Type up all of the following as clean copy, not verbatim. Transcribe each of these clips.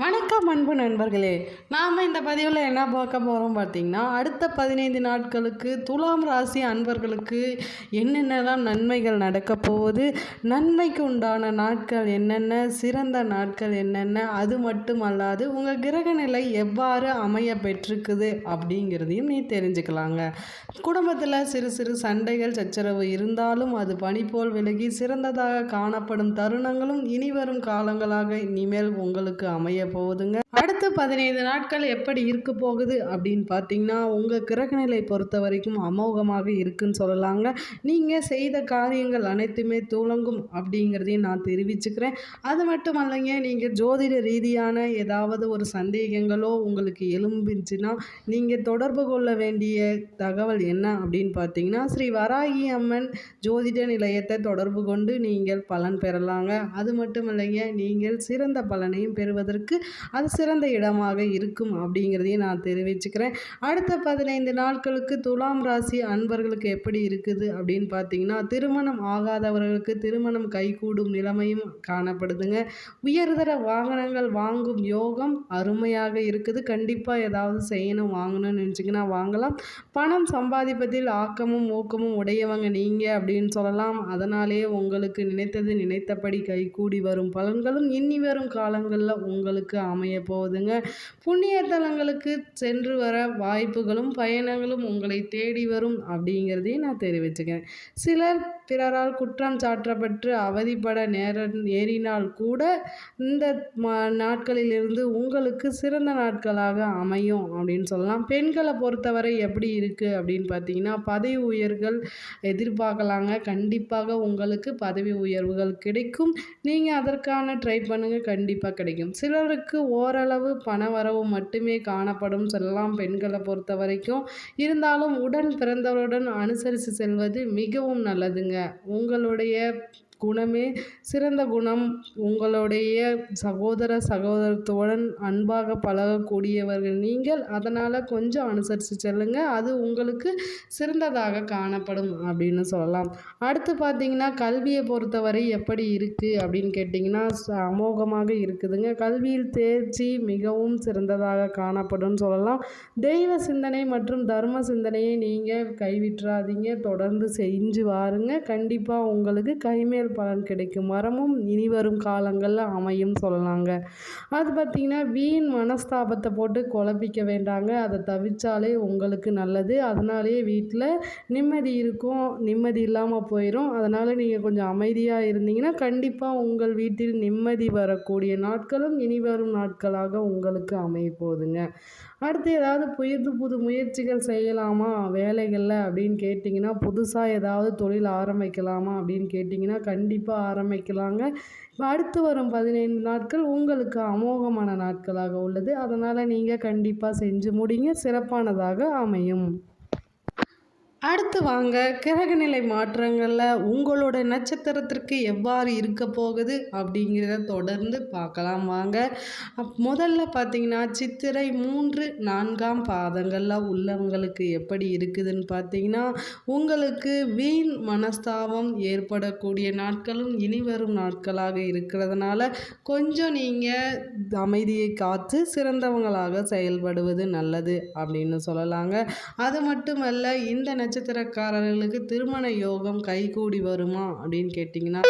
வணக்கம் அன்பு நண்பர்களே. நாம் இந்த பதிவில் என்ன பார்க்க போகிறோம் பார்த்தீங்கன்னா, அடுத்த 15 நாட்களுக்கு துலாம் ராசி அன்பர்களுக்கு என்னென்னலாம் நன்மைகள் நடக்கப் போகுது, நன்மைக்கு உண்டான நாட்கள் என்னென்ன, சிறந்த நாட்கள் என்னென்ன, அது மட்டும் அல்லாது உங்கள் கிரகநிலை எவ்வாறு அமைய பெற்றிருக்குது அப்படிங்கிறதையும் நீ தெரிஞ்சுக்கலாங்க. குடும்பத்தில் சிறு சிறு சண்டைகள் சச்சரவு இருந்தாலும் அது பனி போல் விலகி சிறந்ததாக காணப்படும் தருணங்களும் இனிவரும் காலங்களாக இனிமேல் உங்களுக்கு அமைய போகுதுங்க. அடுத்த 15 நாட்கள் எப்படி இருக்க போகுது அப்படின்னு பார்த்தீங்கன்னா, உங்கள் கிரகநிலை பொறுத்த வரைக்கும் அமோகமாக இருக்குன்னு சொல்லலாங்க. நீங்கள் செய்த காரியங்கள் அனைத்துமே துலங்கும் அப்படிங்கிறதையும் நான் தெரிவிச்சுக்கிறேன். அது மட்டும் இல்லைங்க, நீங்கள் ஜோதிட ரீதியான ஏதாவது ஒரு சந்தேகங்களோ உங்களுக்கு எழும்பிச்சுன்னா நீங்கள் தொடர்பு கொள்ள வேண்டிய தகவல் என்ன அப்படின்னு பார்த்தீங்கன்னா, ஸ்ரீ வராகி அம்மன் ஜோதிட நிலையத்தை தொடர்பு கொண்டு நீங்கள் பலன் பெறலாங்க. அது மட்டும் இல்லைங்க, நீங்கள் சிறந்த பலனையும் பெறுவதற்கு அது சிறந்த இடமாக இருக்கும் அப்படிங்கிறதையும் நான் தெரிவிச்சுக்கிறேன். அடுத்த 15 நாட்களுக்கு துலாம் ராசி அன்பர்களுக்கு எப்படி இருக்குது அப்படின்னு பார்த்தீங்கன்னா, திருமணம் ஆகாதவர்களுக்கு திருமணம் கைகூடும் நிலைமையும் காணப்படுதுங்க. உயர்தர வாகனங்கள் வாங்கும் யோகம் அருமையாக இருக்குது. கண்டிப்பாக ஏதாவது செய்யணும், வாங்கணும்னு நினச்சிங்கன்னா வாங்கலாம். பணம் சம்பாதிப்பதில் ஆக்கமும் ஊக்கமும் உடையவங்க நீங்கள் அப்படின்னு சொல்லலாம். அதனாலேயே உங்களுக்கு நினைத்தது நினைத்தபடி கைகூடி வரும் பலன்களும் இனி வரும் காலங்களில் உங்களுக்கு அமைய போகுதுங்க. புண்ணிய தலங்களுக்கு சென்று வர வாய்ப்புகளும் பயணங்களும் உங்களை தேடி வரும் அப்படிங்கிறதையும் நான் தெரிவிச்சுக்கிறேன். சிலர் பிறரால் குற்றம் சாற்றப்பட்டு அவதிப்பட ஏறினால் கூட இந்த நாட்களிலிருந்து உங்களுக்கு சிறந்த நாட்களாக அமையும் அப்படின்னு சொல்லலாம். பெண்களை பொறுத்தவரை எப்படி இருக்குது அப்படின்னு பார்த்தீங்கன்னா, பதவி உயர்வுகள் எதிர்பார்க்கலாங்க. கண்டிப்பாக உங்களுக்கு பதவி உயர்வுகள் கிடைக்கும். நீங்கள் அதற்கான ட்ரை பண்ணுங்கள், கண்டிப்பாக கிடைக்கும். சிலருக்கு ஓரளவு பண வரவு மட்டுமே காணப்படும் சொல்லலாம் பெண்களை பொறுத்த வரைக்கும். இருந்தாலும் உடன் பிறந்தவருடன் அனுசரித்து செல்வது மிகவும் நல்லதுங்க. உங்களுடைய குணமே சிறந்த குணம். உங்களுடைய சகோதரத்துடன் அன்பாக பழகக்கூடியவர்கள் நீங்கள். அதனால் கொஞ்சம் அனுசரித்து செல்லுங்கள், அது உங்களுக்கு சிறந்ததாக காணப்படும் அப்படின்னு சொல்லலாம். அடுத்து பார்த்தீங்கன்னா, கல்வியை பொறுத்தவரை எப்படி இருக்குது அப்படின்னு கேட்டிங்கன்னா, அமோகமாக இருக்குதுங்க. கல்வியில் தேர்ச்சி மிகவும் சிறந்ததாக காணப்படும் சொல்லலாம். தெய்வ சிந்தனை மற்றும் தர்ம சிந்தனையை நீங்கள் கைவிட்டுறாதீங்க, தொடர்ந்து செஞ்சு வாருங்க. கண்டிப்பாக உங்களுக்கு கைமேல் பலன் கிடைக்கும் வரமும் இனிவரும் காலங்களில் அமையும் சொல்லலாங்க. அது பார்த்திங்கன்னா, வீண் மனஸ்தாபத்தை போட்டு குழப்பிக்க வேண்டாங்க, அதை தவிர்த்தாலே உங்களுக்கு நல்லது. அதனாலேயே வீட்டில் நிம்மதி இருக்கும், நிம்மதி இல்லாமல் போயிடும். அதனால் நீங்கள் கொஞ்சம் அமைதியாக இருந்தீங்கன்னா கண்டிப்பாக உங்கள் வீட்டில் நிம்மதி வரக்கூடிய நாட்களும் இனி வரும் நாட்களாக உங்களுக்கு அமைய போகுதுங்க. அடுத்து ஏதாவது புது முயற்சிகள் செய்யலாமா வேலைகளில் அப்படின்னு கேட்டிங்கன்னா, புதுசாக ஏதாவது தொழில் ஆரம்பிக்கலாமா அப்படின்னு கேட்டிங்கன்னா கண்டிப்பாக ஆரம்பிக்கலாங்க. அடுத்து வரும் 15 நாட்கள் உங்களுக்கு அமோகமான நாட்களாக உள்ளது. அதனால் நீங்கள் கண்டிப்பாக செஞ்சு முடிங்க, சிறப்பானதாக அமையும். அடுத்து வாங்க, கிரகநிலை மாற்றங்களில் உங்களோட நட்சத்திரத்திற்கு எவ்வாறு இருக்க போகுது அப்படிங்கிறத தொடர்ந்து பார்க்கலாம் வாங்க. முதல்ல பார்த்தீங்கன்னா, சித்திரை 3, 4ஆம் பாதங்களில் உள்ளவங்களுக்கு எப்படி இருக்குதுன்னு பார்த்தீங்கன்னா, உங்களுக்கு வீண் மனஸ்தாபம் ஏற்படக்கூடிய நாட்களும் இனி வரும் நாட்களாக இருக்கிறதுனால கொஞ்சம் நீங்கள் அமைதியை காத்து சிறந்தவங்களாக செயல்படுவது நல்லது அப்படின்னு சொல்லலாங்க. அது மட்டுமல்ல, இந்த நட்சத்திரக்காரர்களுக்கு திருமண யோகம் கைகூடி வருமா அப்படின்னு கேட்டிங்கன்னா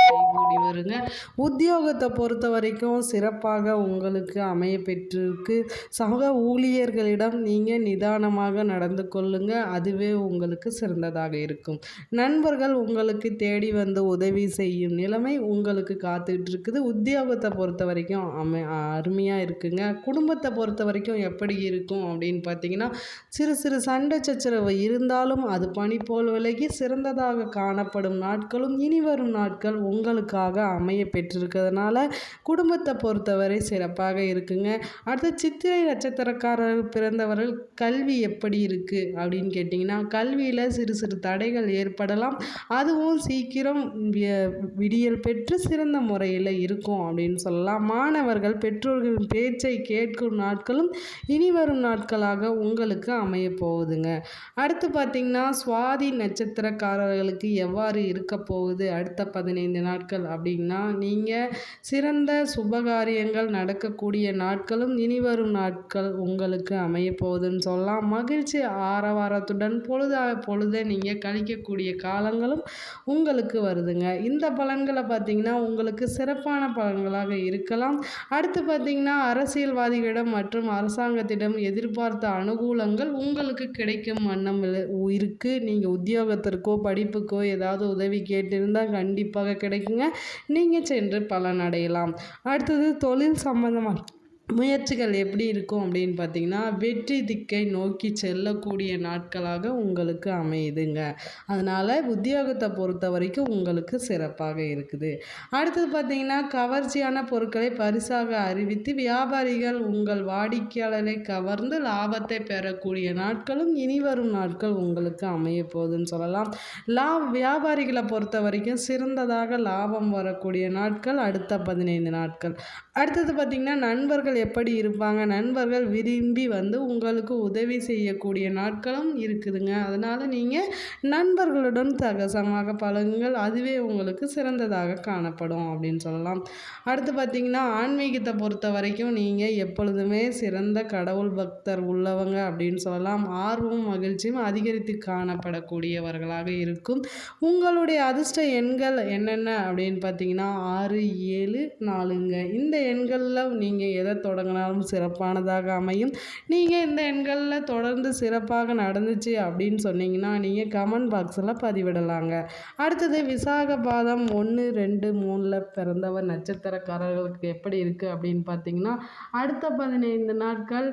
கைகூடி வருங்க. உத்தியோகத்தை பொறுத்த வரைக்கும் சிறப்பாக உங்களுக்கு அமைய பெற்றிருக்கு. சக ஊழியர்களிடம் நீங்கள் நிதானமாக நடந்து கொள்ளுங்க, அதுவே உங்களுக்கு சிறந்ததாக இருக்கும். நண்பர்கள் உங்களுக்கு தேடி வந்து உதவி செய்யும் நிலைமை உங்களுக்கு காத்துட்டு இருக்குது. உத்தியோகத்தை பொறுத்த வரைக்கும் அருமையாக இருக்குங்க. குடும்பத்தை பொறுத்த வரைக்கும் எப்படி இருக்கும் அப்படின்னு பார்த்தீங்கன்னா, சிறு சிறு சண்டை சச்சரவு இருந்தாலும் அது பனி போல் விலகி சிறந்ததாக காணப்படும் நாட்களும் இனி வரும் நாட்கள் உங்களுக்காக அமைய பெற்றிருக்கிறதுனால குடும்பத்தை பொறுத்தவரை சிறப்பாக இருக்குங்க. அடுத்து சித்திரை நட்சத்திரக்காரர்கள் பிறந்தவர்கள் கல்வி எப்படி இருக்குது அப்படின்னு கேட்டிங்கன்னா, கல்வியில் சிறு சிறு தடைகள் ஏற்படலாம், அதுவும் சீக்கிரம் விடியல் பெற்று சிறந்த முறையில் இருக்கும் அப்படின்னு சொல்லலாம். மாணவர்கள் பெற்றோர்களின் பேச்சை கேட்கும் நாட்களும் இனி வரும் நாட்களாக உங்களுக்கு அமைய போகுதுங்க. அடுத்து பார்த்திங்கன்னா, சுவாதி நட்சத்திரக்காரர்களுக்கு எவ்வாறு இருக்க போகுது அடுத்த 15 நாட்கள் நாட்கள் அப்படின்னா நீங்கள் சிறந்த சுபகாரியங்கள் நடக்கக்கூடிய நாட்களும் இனிவரும் நாட்கள் உங்களுக்கு அமைய போகுதுன்னு சொல்லலாம். மகிழ்ச்சி ஆரவாரத்துடன் பொழுதை நீங்கள் கழிக்கக்கூடிய காலங்களும் உங்களுக்கு வருதுங்க. இந்த பலன்களை பார்த்திங்கன்னா உங்களுக்கு சிறப்பான பலன்களாக இருக்கலாம். அடுத்து பார்த்திங்கன்னா அரசியல்வாதிகளிடம் மற்றும் அரசாங்கத்திடம் எதிர்பார்த்த அனுகூலங்கள் உங்களுக்கு கிடைக்கும் வண்ணம் இருக்குது. நீங்கள் உத்தியோகத்திற்கோ படிப்புக்கோ ஏதாவது உதவி கேட்டிருந்தால் கண்டிப்பாக கிடைக்குங்க. நீங்கள் சென்று பலனடையலாம். அடுத்தது தொழில் சம்பந்தமாக முயற்சிகள் எப்படி இருக்கும் அப்படின்னு பார்த்தீங்கன்னா வெற்றி திக்கை நோக்கி செல்லக்கூடிய நாட்களாக உங்களுக்கு அமையுதுங்க. அதனால் உத்தியோகத்தை பொறுத்த வரைக்கும் உங்களுக்கு சிறப்பாக இருக்குது. அடுத்தது பார்த்திங்கன்னா கவர்ச்சியான பொருட்களை பரிசாக அறிவித்து வியாபாரிகள் உங்கள் வாடிக்கையாளரை கவர்ந்து லாபத்தை பெறக்கூடிய நாட்களும் இனிவரும் நாட்கள் உங்களுக்கு அமைய போகுதுன்னு சொல்லலாம். வியாபாரிகளை பொறுத்த வரைக்கும் சிறந்ததாக லாபம் வரக்கூடிய நாட்கள் அடுத்த 15 நாட்கள். அடுத்தது பார்த்திங்கன்னா நண்பர்கள் எப்படி இருப்பாங்க, நண்பர்கள் விரும்பி வந்து உங்களுக்கு உதவி செய்யக்கூடிய நாட்களும் இருக்குதுங்க. அதனால் நீங்கள் நண்பர்களுடன் சகஜமாக பழகுங்கள், அதுவே உங்களுக்கு சிறந்ததாக காணப்படும் அப்படின்னு சொல்லலாம். அடுத்து பார்த்திங்கன்னா ஆன்மீகத்தை பொறுத்த வரைக்கும் நீங்கள் எப்பொழுதுமே சிறந்த கடவுள் பக்தர் உள்ளவங்க அப்படின்னு சொல்லலாம். ஆர்வமும் மகிழ்ச்சியும் அதிகரித்து காணப்படக்கூடியவர்களாக இருக்கும். உங்களுடைய அதிர்ஷ்ட எண்கள் என்னென்ன அப்படின்னு பார்த்தீங்கன்னா 6, 7, 4ங்க. இந்த எண்களில் நீங்கள் எதை தொடங்கினாலும் சிறப்பானதாக அமையும். நீங்கள் இந்த எண்களில் தொடர்ந்து சிறப்பாக நடந்துச்சு அப்படின்னு சொன்னீங்கன்னா நீங்கள் கமெண்ட் பாக்ஸில் பதிவிடலாங்க. அடுத்தது விசாக பாதம் 1, 2, 3ல் பிறந்தவர் நட்சத்திரக்காரர்களுக்கு எப்படி இருக்குது அப்படின்னு பார்த்தீங்கன்னா அடுத்த 15 நாட்கள்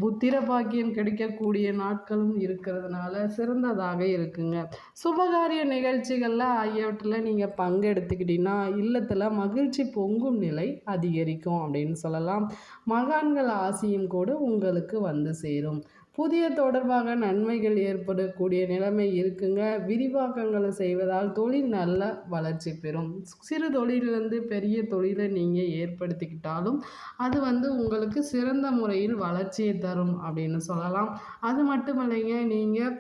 புத்திர பாக்கியம் கிடைக்கக்கூடிய நாட்களும் இருக்கிறதுனால சிறந்ததாக இருக்குங்க. சுபகாரிய நிகழ்ச்சிகளில் ஆகியவற்றில் நீங்கள் பங்கெடுத்துக்கிட்டீங்கன்னா இல்லத்தில் மகிழ்ச்சி பொங்கும் நிலை அதிகரிக்கும் அப்படின்னு சொல்லலாம். மகான்கள் ஆசியும் கூட உங்களுக்கு வந்து சேரும். புதிய தொடர்பாக நன்மைகள் ஏற்படக்கூடிய நிலைமை இருக்குங்க. விரிவாக்கங்களை செய்வதால் தொழில் நல்ல வளர்ச்சி பெறும். சிறு தொழிலிருந்து பெரிய தொழிலை நீங்கள் ஏற்படுத்திக்கிட்டாலும் அது உங்களுக்கு சிறந்த முறையில் வளர்ச்சியை தரும் அப்படின்னு சொல்லலாம். அது மட்டும் இல்லைங்க, நீங்கள்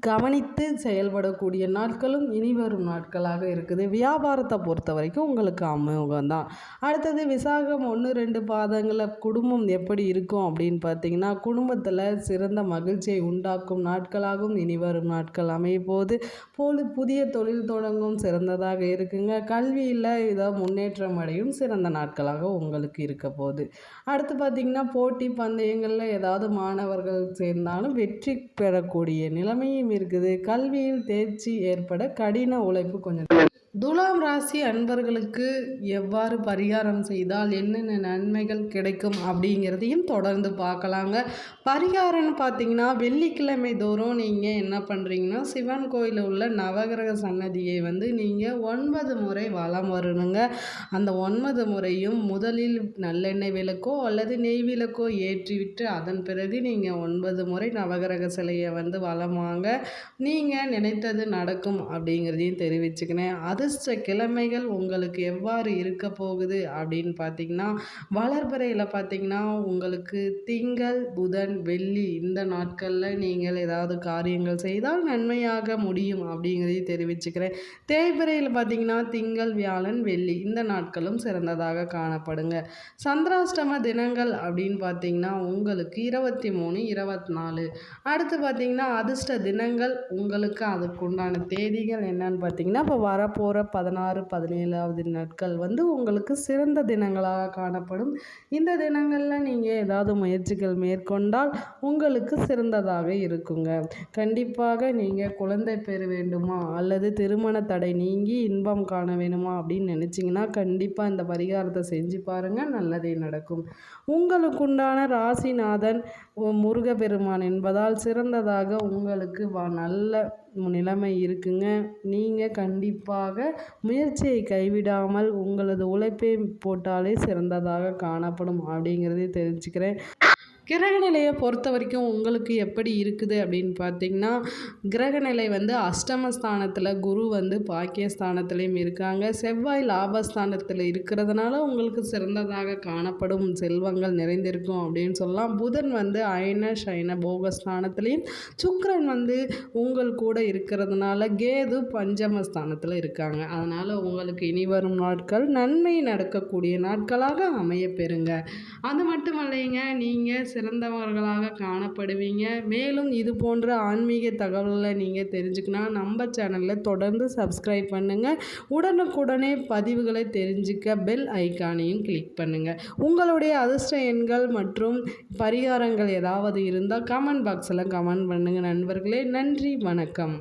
கவனித்து செயல்படக்கூடிய நாட்களும் இனிவரும் நாட்களாக இருக்குது. வியாபாரத்தை பொறுத்த வரைக்கும் உங்களுக்கு அமோகம்தான். அடுத்தது விசாகம் 1, 2 பாதங்களில் குடும்பம் எப்படி இருக்கும் அப்படின்னு பார்த்தீங்கன்னா குடும்பத்தில் சிறந்த மகிழ்ச்சியை உண்டாக்கும் நாட்களாகவும் இனிவரும் நாட்கள் அமைய போது புதிய தொழில் தொடங்கும் சிறந்ததாக இருக்குங்க. கல்வியில் ஏதோ முன்னேற்றம் அடையும் சிறந்த நாட்களாக உங்களுக்கு இருக்க போகுது. அடுத்து பார்த்திங்கன்னா போட்டி பந்தயங்களில் ஏதாவது மாணவர்கள் சேர்ந்தாலும் வெற்றி பெறக்கூடிய நிலைமை இருக்குது. கல்வியில் தேர்ச்சி ஏற்பட கடின உழைப்பு கொஞ்சம். துலாம் ராசி அன்பர்களுக்கு எவ்வாறு பரிகாரம் செய்தால் என்னென்ன நன்மைகள் கிடைக்கும் அப்படிங்கிறதையும் தொடர்ந்து பார்க்கலாங்க. பரிகாரம்னு பார்த்தீங்கன்னா வெள்ளிக்கிழமை தோறும் நீங்கள் என்ன பண்ணுறீங்கன்னா சிவன் கோயிலில் உள்ள நவகிரக சன்னதியை நீங்கள் 9 முறை வலம் வரணுங்க. அந்த 9 முறையும் முதலில் நல்லெண்ணெய் விளக்கோ அல்லது நெய் விளக்கோ ஏற்றிவிட்டு அதன் பிறகு நீங்கள் 9 முறை நவகிரக சிலையை வலம் வாங்க. நீங்கள் நினைத்தது நடக்கும் அப்படிங்கிறதையும் தெரிவிச்சுக்கினேன். அதிர்ஷ்ட கிழமைகள் உங்களுக்கு எவ்வாறு இருக்க போகுது அப்படின்னு பார்த்தீங்கன்னா வளர்பிறையில் பார்த்தீங்கன்னா உங்களுக்கு திங்கள், புதன், வெள்ளி இந்த நாட்களில் நீங்கள் ஏதாவது காரியங்கள் செய்தால் நன்மையாக முடியும் அப்படிங்கிறதையும் தெரிவிச்சுக்கிறேன். தேய்பிறையில் பார்த்தீங்கன்னா திங்கள், வியாழன், வெள்ளி இந்த நாட்களும் சிறந்ததாக காணப்படுங்க. சந்திராஷ்டம தினங்கள் அப்படின்னு பார்த்தீங்கன்னா உங்களுக்கு 23, 24. அடுத்து பார்த்தீங்கன்னா அதிர்ஷ்ட தினங்கள் உங்களுக்கு அதுக்குண்டான தேதிகள் என்னன்னு பார்த்தீங்கன்னா இப்போ வரப்போகிற 16, 17வது நாட்கள் உங்களுக்கு சிறந்த தினங்களாக காணப்படும். இந்த தினங்களில் நீங்கள் ஏதாவது முயற்சிகள் மேற்கொண்டால் உங்களுக்கு சிறந்ததாக இருக்குங்க. கண்டிப்பாக நீங்கள் குழந்தை பெற வேண்டுமா அல்லது திருமண தடை நீங்கி இன்பம் காண வேணுமா அப்படின்னு நினச்சிங்கன்னா கண்டிப்பாக இந்த பரிகாரத்தை செஞ்சு பாருங்கள், நல்லதே நடக்கும். உங்களுக்குண்டான ராசிநாதன் முருகப்பெருமான் என்பதால் சிறந்ததாக உங்களுக்கு நல்ல நிலைமை இருக்குங்க. நீங்கள் கண்டிப்பாக முயற்சியை கைவிடாமல் உங்களது உழைப்பை போட்டாலே சிறந்ததாக காணப்படும் அப்படிங்கிறதை தெரிஞ்சுக்கிறேன். கிரகநிலையை பொறுத்த வரைக்கும் உங்களுக்கு எப்படி இருக்குது அப்படின்னு பார்த்தீங்கன்னா, கிரகநிலை வந்து அஷ்டமஸ்தானத்தில், குரு வந்து பாக்கியஸ்தானத்துலேயும் இருக்காங்க. செவ்வாய் லாபஸ்தானத்தில் இருக்கிறதுனால உங்களுக்கு சிறந்ததாக காணப்படும் செல்வங்கள் நிறைந்திருக்கும் அப்படின்னு சொல்லலாம். புதன் வந்து அயன சயன போகஸ்தானத்துலேயும், சுக்கிரன் வந்து உங்கள் கூட இருக்கிறதுனால கேது பஞ்சமஸ்தானத்தில் இருக்காங்க. அதனால் உங்களுக்கு இனி வரும் நாட்கள் நன்மை நடக்கக்கூடிய நாட்களாக அமைய பெறுங்க. அது மட்டும் இல்லைங்க, நீங்கள் சிறந்தவர்களாக காணப்படுவீங்க. மேலும் இது போன்ற ஆன்மீக தகவல்களை நீங்கள் தெரிஞ்சுக்கணும் நம்ம சேனலில் தொடர்ந்து சப்ஸ்கிரைப் பண்ணுங்கள். உடனுக்குடனே பதிவுகளை தெரிஞ்சுக்க பெல் ஐக்கானையும் கிளிக் பண்ணுங்கள். உங்களுடைய அதிர்ஷ்ட எண்கள் மற்றும் பரிகாரங்கள் ஏதாவது இருந்தால் கமெண்ட் பாக்ஸில் கமெண்ட் பண்ணுங்கள் நண்பர்களே. நன்றி, வணக்கம்.